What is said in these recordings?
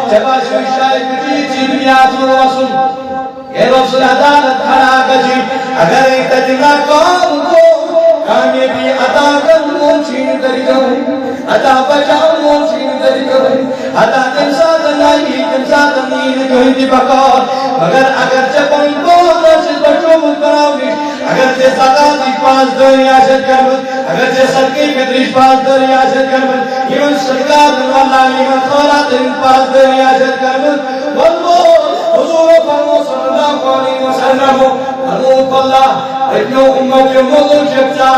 جبا شوشای کچی چی دنیا تو واسن اے رسول عدالت کھڑا کچی اگر تجنا قوم کو کامیابی عطا کر موچین طریقہ عطا بچاؤ موچین طریقہ عطا تمساد اللہ تمساد امین جو ہندی بقار مگر اگر چپن کو نشد بچوں مکراوی اگر چه سقاطی پاس داری آشد کرمد اگر چه سرکی کدریش پاس داری آشد کرمد ایمن صدقات واللہ ایمن خورات پاس داری آشد کرمد والله حضور فرمو صلی اللہ علیہ وسلم حضور اللہ اتنو امت موضوع شبتا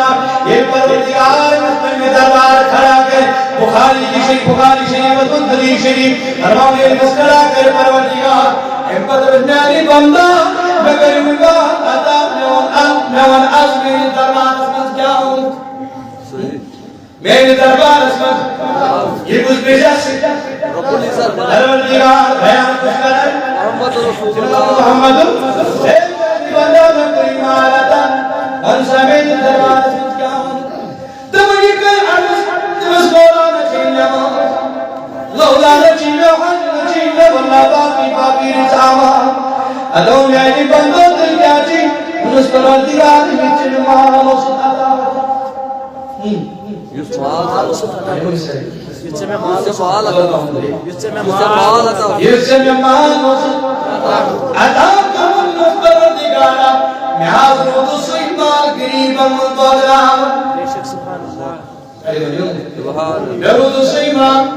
یہ پروردگار مستم دربار کھڑا کر بخاری شریف منتری شریف ارمان مسکرا کر پروردگار امت بجنانی بندہ مگر مگا عطاب نوان عظمی دربار اسمت کیا ہوں میرے دربار اسمت یہ کچھ بیشا سے پروردگار بیان کچھ کرے محمد رسول اللہ محمد بندہ میں کوئی مالتا انسا میرے دربار اسمت کیا ہوں تمہیں کل عرض تمس مولانا چینہ لولانا چینہ حج چینہ واللہ باقی رسامہ ادھو میری بندو دل کیا جی انس پروردگار بچن مالا موسط عطا يتسمى مال عطا كمن پروردگارا میں حاضر تصیبال قریبا مطلعا درود سیمان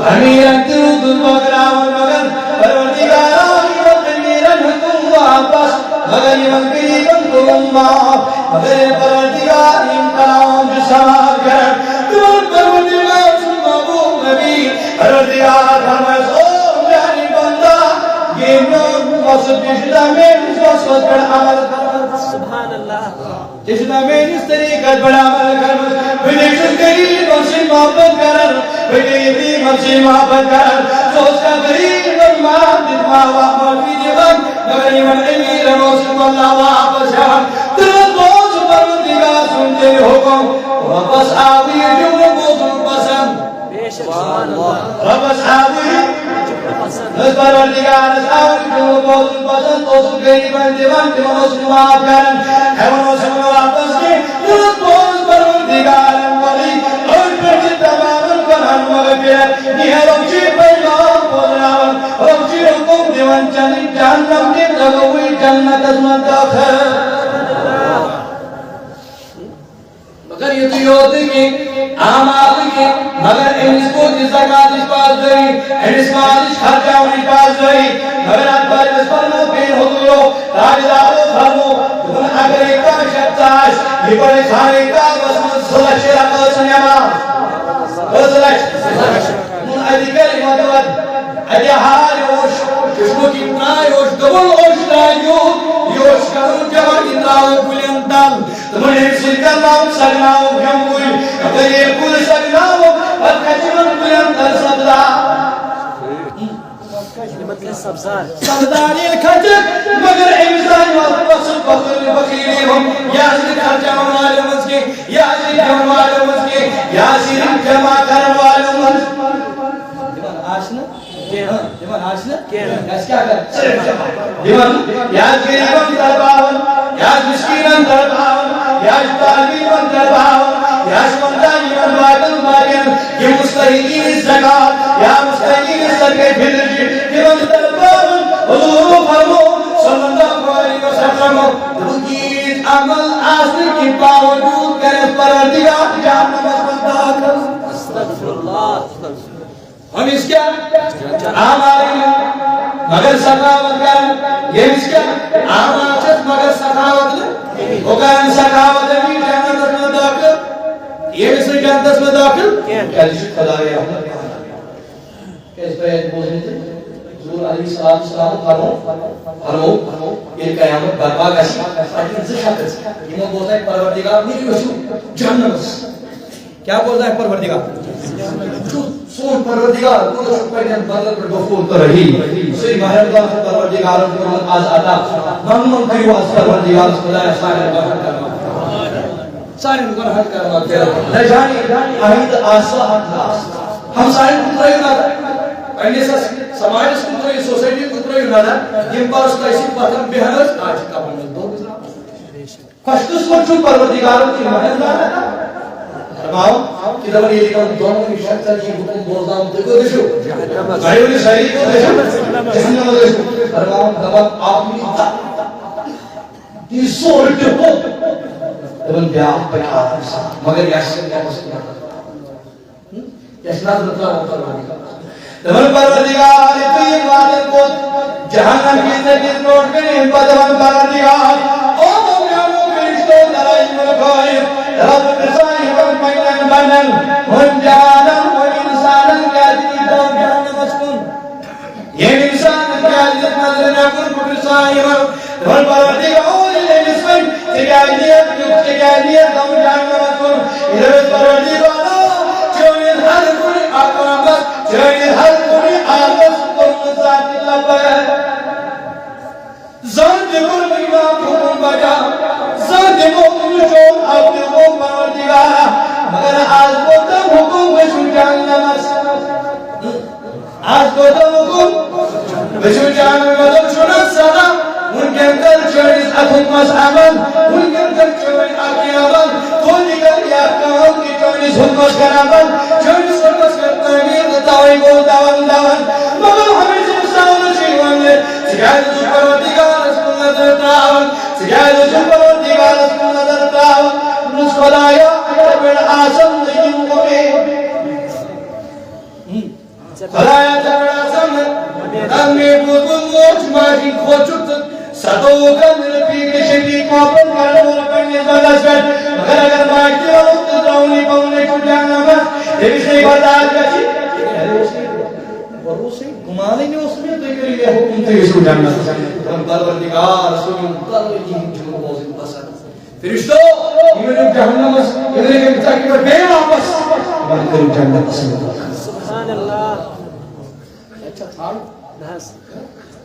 امیرا درود المغرام مگر پروردگارا امیرا حکم واپس مگر یمن قریبا قرما مگر پروردگار امکان جسار کر تمہر پروردگار محبوب نبی پروردگار ہمیں سو جانی بندہ یہ نور مقصد جشدہ میں مقصد پر عمل کر سبحان اللہ جشدہ میں اس طریقہ بڑا عمل کر بلیشن قریب سے محبت کرن بلیدی سے محبت کرن سوچ کا قریب محبت محبت فی جبن مگر ایمن امیر موسم اللہ واپس شہن ترد بوز پروردگار سنتے حکم واپس آوی جو بوزن پسند واپس آوی نس پروردگار آوی جو بوزن پسند تو سن قریبن دیوان جو موسم معاف کرن حیوان موسم واپس کی ترد بوز پروردگار یہ روچی پیغام بولناون روچی حکم دیوان چنی جہنم کی لگوئی جنت ازمت داخل مگر یہ تو یوتی کی آمال کی مگر انس کو زکاة اس پاس دئی انس مالش خرچاون اس پاس دئی مگر اتبار اس فرمو بین حضورو راجدارو فرمو دون اگر ایک شبتاش یہ بڑے خانے کا بسمت صلح شرح قسن یمان من ادیگر مدود ادیهار اوش کشمکی پنای اوش دبل اوش دایو یوش کرون جوانی داو کلین دل تمن حفظی کرناو سگناو گموی اگر یہ کل سگناو ادکجمن کلین دل سبدا سبدانی الکجک مگر امزانی وقصد بخیری ہم یازی خرچاون آلمز کے یازی جمع آلمز کے یازی جمع کرن آلمز دیمان آشنا دیمان آشنا یاز کیا کر دیمان یاز گریبان درباون یاز مسکینان درباون یاز طالبیان درباون یاز مندانیان باقل مارین یہ مستحقین الزکاة یا مستحقین الزکاة بھلجی دیمان درباون حضور فرمو صلی اللہ علیہ وسلم دلگیر عمل آسر کی باوجود کرے پروردگار جہنم ازمت داخل استغفراللہ ہم اس کیا آمائی مگر سخاوت کریں یہ اس کیا آماچت مگر سخاوت لیں اگر سخاوت بھی جنت ازمت داخل یہ اس جنت ازمت داخل کیلش خدا ہے کیس پہ ایک بوزنی تھے حضور علیہ السلام فرمو یہ قیامت برپا گشی اگر زشاکت یہ بولتا ہے پروردگار میری وشو جہنم کیا بولتا ہے پروردگار سون پروردگار کل شکریان بدل پر گفور تو رہی سی مہربان پروردگار کو آز عطا ممنون کیو از پروردگار خدا سارے بہت کرما سارے کو حل کرما نہ جانی اہید آسا ہم سارے کو رہنا پنس سماجس کن تر سوسائٹی کن تر نظر یم پرس تیسی پتھر بہن آج قبر میں دو خوش قسمت چھو پروردگار کی مہربانی فرماؤ کہ دبر یہ کہوں دونوں کی شکل کی حکم بولتا ہوں دیکھو دیشو بھائی انہیں شریف کو دیشو جہنم دیشو فرماؤ دبر آدمی یہ سورٹ ہو دبر بیاہ پکا مگر یاشن کیا مسئلہ یاشنا دلتا ہوں پروردگار دبر پروردگار تو یہ وعدے کو جہنم کی زندگی نوٹ کریں دبر پروردگار رب بصائهم بينا بنا ونجانا وإنسانا كاذب دون جهنم مسكون يا إنسان كاذب نظرنا كن بصائهم والبراديق للمسكين تجاهلية دون جهنم مسكون إذا بالبراديق جوني الحرب أقربت جوني الحرب أقربت كل ذات اللبات زاد كل مما حكم بجا زاد مؤمن جون أو يقوم بردگارا مگر آج بودتا حکم بشو جہنم آج بودتا حکم بشو جہنم مدد چنا صدا ان کے اندر چوریس اتھم مسعبن ان کے اندر چوریس آقیابن تو دیگر یا کام کی چوریس حکمت کرابن چوریس حکمت کرتاگیر دتاوی بولتا ونداون مگر ہمیں سمساون شیوان لے سجاید سپر ودگار اسکن نظر تاون سجاید سپر ودگار اسکن نظر تاون نس خدایا جبر آسم دیم کبھی خدایا جبر آسم دنگی بودن موچ ماجی کھوچت سدو کن رفیق شدی کافر کرنور پنی زدشت مگر اگر باقی وقت دونی پونے کو جانا بس دیوش نہیں بردار کچی بروسی گمانے میں اس میں دیکھری لئے حکم تیسو جانا ہم پروردگار سوئن پروردگار جنو بوزن پسند فرشتو یہ لوگ جہنم اس ادھر کے بچہ کی پر گئے واپس ہمارے قریب جہنم پسند سبحان اللہ اچھا تھا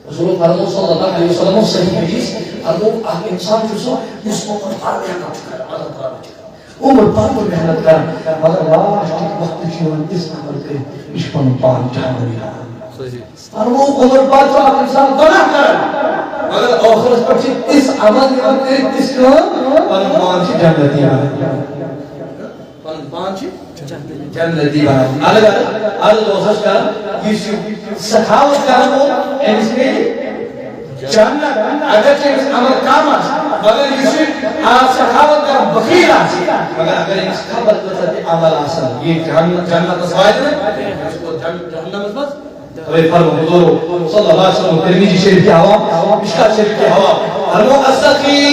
رسول اللہ صلی اللہ علیہ وسلم صحیح حدیث ارمو انسان جو سو اس کو پر محنت کر عدد رہا بچہ عمر پر محنت کر مگر اللہ وقت جیون اس عمل کرے اس پر پان جہنم رہا ارمو عمر پر جو انسان گناہ کر مگر آخرت پر اس عمل میں اس کو پانچ جنتی پانچ جنتی الگ دوسرس کا یہ سخاوت کا وہ اس میں جنت اگرچہ اس عمل کام مگر یہ سخاوت کا بخیل مگر اگر اس خبر کرتا عمل آسان یہ جنت سوائد ہے اس کو جہنم بس ابھی فرمو حضور صلی اللہ علیہ وسلم ترمیزی شریف کی ہوا مشکات شریف کی ہوا فرمو السخی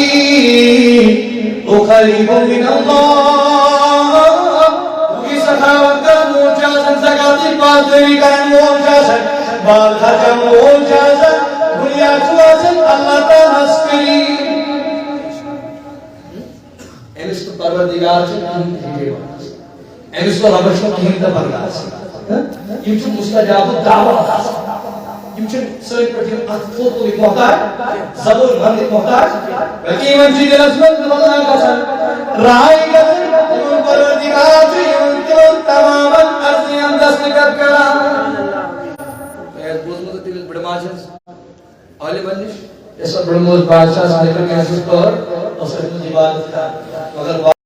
تو قریب من اللہ کی سخاوت کا موجازن زکاتی پاس دوری کرن موجازن بال خرچہ موجازن بنیاد سوازن اللہ تا نسکری اینس تو پروردگار سے کہیں تھیجے وانا اینس تو ربش کو کہیں تا برگار سے یہ چھو مستجاب دعوت یہ چھو سوئی پر جن اطفوت کو محتاج زبور بھرد محتاج بلکہ ایمان جی دلسمت بلدنا کسا رائی گذر ایمان پروردگار جو ایمان تیمان تماما ارضیان دستگت کرا ایس بوز مدد دیل بڑماجز آلی بندش اس پر بڑموز بادشاہ صادقہ کے حسوس پر اور سرکن عبادت کا مگر